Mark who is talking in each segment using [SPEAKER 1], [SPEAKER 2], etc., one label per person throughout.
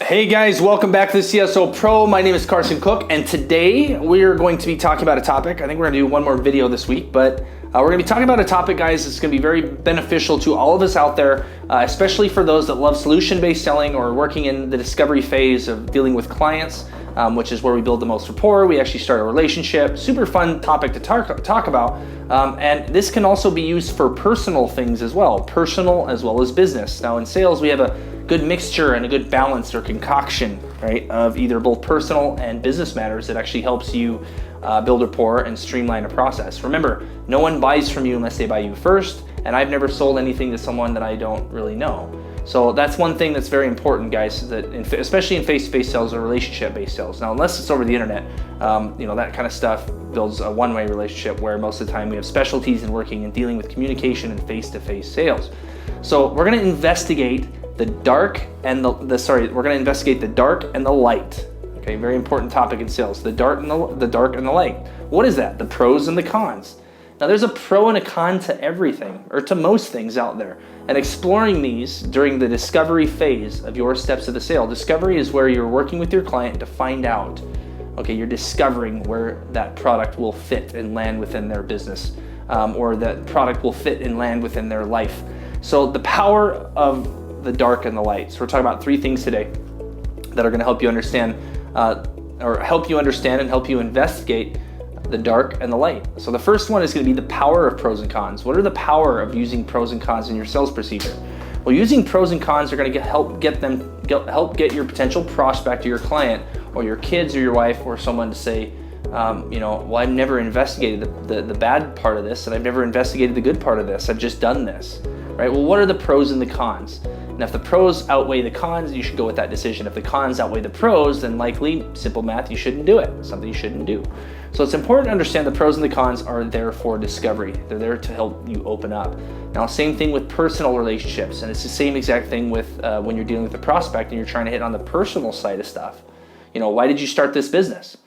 [SPEAKER 1] Hey guys, welcome back to the CSO Pro. My name is Carson Cook, and today we're going to be talking about a topic. I think we're going to do one more video this week, but we're going to be talking about a topic, guys, that's going to be very beneficial to all of us out there, especially for those that love solution-based selling or working in the discovery phase of dealing with clients, which is where we build the most rapport. We actually start a relationship. Super fun topic to talk about. And this can also be used for personal things as well, personal as well as business. Now in sales, we have a good mixture and a good balance or concoction, right, of either both personal and business matters that actually helps you build rapport and streamline a process. Remember, no one buys from you unless they buy you first, and I've never sold anything to someone that I don't really know. So that's one thing that's very important, guys, that especially in face-to-face sales or relationship-based sales. Now, unless it's over the internet, that kind of stuff builds a one-way relationship where most of the time we have specialties in working and dealing with communication and face-to-face sales. So we're going to investigate the dark and we're going to investigate the dark and the light. Okay, very important topic in sales. The dark and the light. What is that? The pros and the cons. Now, there's a pro and a con to everything, or to most things out there. And exploring these during the discovery phase of your steps of the sale. Discovery is where you're working with your client to find out. Okay, you're discovering where that product will fit and land within their business, or that product will fit and land within their life. So the power of the dark and the light. So we're talking about three things today that are going to help you understand, and help you investigate the dark and the light. So the first one is going to be the power of pros and cons. What are the power of using pros and cons in your sales procedure? Well, using pros and cons are going to help get your potential prospect or your client or your kids or your wife or someone to say, well, I've never investigated the bad part of this, and I've never investigated the good part of this. I've just done this, right? Well, what are the pros and the cons? And if the pros outweigh the cons, you should go with that decision. If the cons outweigh the pros, then likely, simple math, you shouldn't do it. Something you shouldn't do. So it's important to understand the pros and the cons are there for discovery. They're there to help you open up. Now, same thing with personal relationships, and it's the same exact thing with when you're dealing with a prospect and you're trying to hit on the personal side of stuff. Why did you start this business?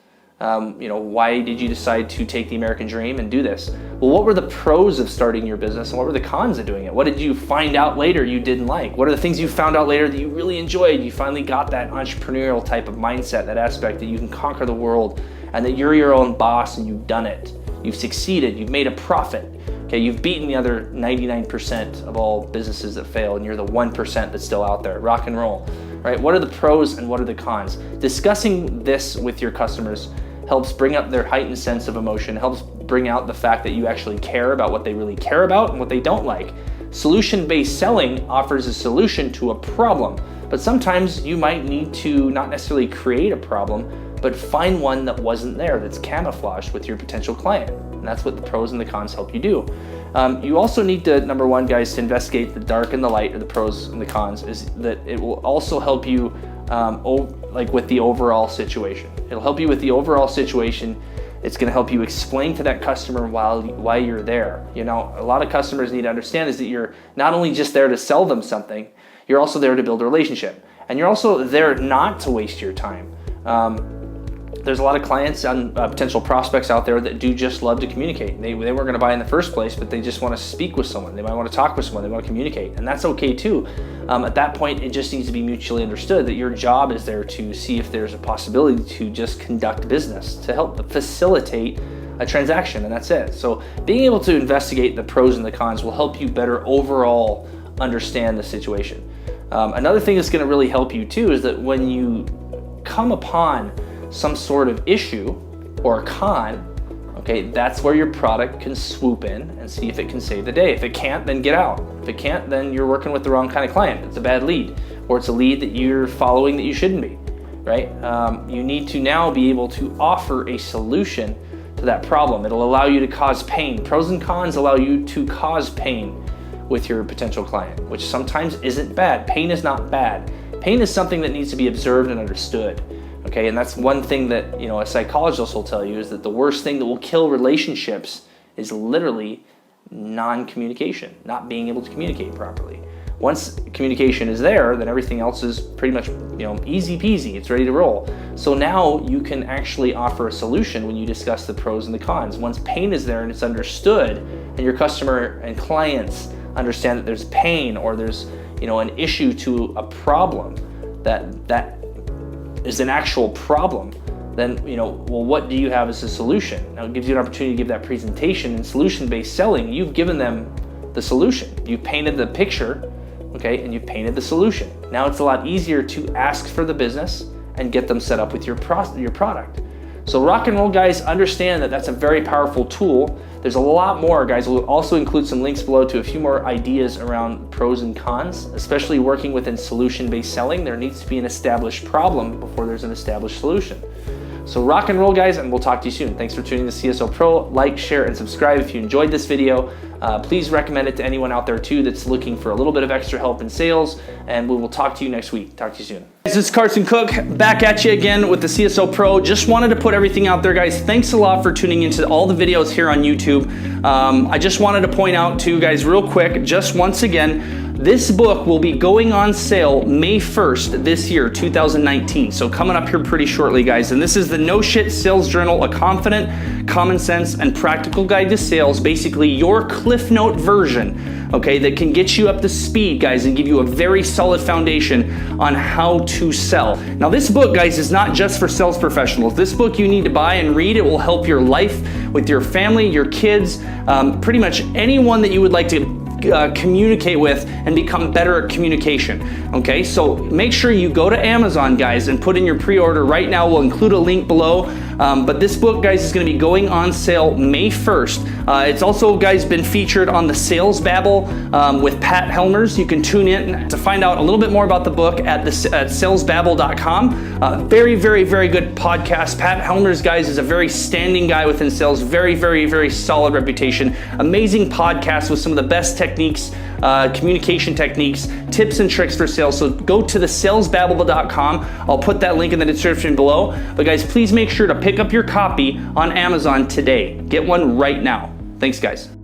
[SPEAKER 1] Why did you decide to take the American dream and do this? Well, what were the pros of starting your business and what were the cons of doing it? What did you find out later you didn't like? What are the things you found out later that you really enjoyed? You finally got that entrepreneurial type of mindset, that aspect that you can conquer the world and that you're your own boss and you've done it. You've succeeded, you've made a profit. Okay, you've beaten the other 99% of all businesses that fail, and you're the 1% that's still out there. Rock and roll, right? What are the pros and what are the cons? Discussing this with your customers helps bring up their heightened sense of emotion, helps bring out the fact that you actually care about what they really care about and what they don't like. Solution-based selling offers a solution to a problem, but sometimes you might need to not necessarily create a problem, but find one that wasn't there, that's camouflaged with your potential client. And that's what the pros and the cons help you do. You also need to, number one, guys, to investigate the dark and the light, or the pros and the cons, is that it will also help you with the overall situation. It'll help you with the overall situation. It's going to help you explain to that customer why you're there. A lot of customers need to understand is that you're not only just there to sell them something, you're also there to build a relationship. And you're also there not to waste your time. There's a lot of clients and potential prospects out there that do just love to communicate. They weren't going to buy in the first place, but they just want to speak with someone. They might want to talk with someone. They want to communicate, and that's okay too. At that point, it just needs to be mutually understood that your job is there to see if there's a possibility to just conduct business, to help facilitate a transaction, and that's it. So being able to investigate the pros and the cons will help you better overall understand the situation. Another thing that's going to really help you too is that when you come upon some sort of issue or a con, okay, that's where your product can swoop in and see if it can save the day. If it can't, then get out. If it can't, then you're working with the wrong kind of client. It's a bad lead, or it's a lead that you're following that you shouldn't be, right? You need to now be able to offer a solution to that problem. It'll allow you to cause pain. Pros and cons allow you to cause pain with your potential client, which sometimes isn't bad. Pain is not bad. Pain is something that needs to be observed and understood. Okay, and that's one thing that a psychologist will tell you is that the worst thing that will kill relationships is literally non-communication, not being able to communicate properly. Once communication is there, then everything else is pretty much easy peasy. It's ready to roll. So now you can actually offer a solution when you discuss the pros and the cons. Once pain is there and it's understood, and your customer and clients understand that there's pain or there's an issue to a problem, that is an actual problem, then, well, what do you have as a solution? Now it gives you an opportunity to give that presentation. In solution-based selling, you've given them the solution. You've painted the picture, okay, and you've painted the solution. Now it's a lot easier to ask for the business and get them set up with your product. So rock and roll guys, understand that that's a very powerful tool. There's a lot more, guys. We'll also include some links below to a few more ideas around pros and cons, especially working within solution-based selling. There needs to be an established problem before there's an established solution. So rock and roll, guys, and we'll talk to you soon. Thanks for tuning in to CSO Pro. Like, share, and subscribe if you enjoyed this video. Please recommend it to anyone out there too that's looking for a little bit of extra help in sales, and we will talk to you next week. Talk to you soon. This is Carson Cook, back at you again with the CSO Pro. Just wanted to put everything out there, guys. Thanks a lot for tuning into all the videos here on YouTube. I just wanted to point out to you guys real quick, just once again, this book will be going on sale May 1st this year, 2019. So coming up here pretty shortly, guys. And this is the No Shit Sales Journal, a confident, common sense, and practical guide to sales. Basically your Cliff Note version, okay, that can get you up to speed, guys, and give you a very solid foundation on how to sell. Now this book, guys, is not just for sales professionals. This book you need to buy and read. It will help your life with your family, your kids, pretty much anyone that you would like to communicate with and become better at communication. Okay, so make sure you go to Amazon, guys, and put in your pre-order right now. We'll include a link below. But this book, guys, is going to be going on sale May 1st. It's also, guys, been featured on the Sales Babble with Pat Helmers. You can tune in to find out a little bit more about the book at salesbabble.com. Very, very, very good podcast. Pat Helmers, guys, is a very standing guy within sales. Very, very, very solid reputation. Amazing podcast with some of the best techniques, communication techniques, tips and tricks for sales. So go to the salesbabble.com. I'll put that link in the description below. But guys, please make sure to pick up your copy on Amazon today. Get one right now. Thanks, guys.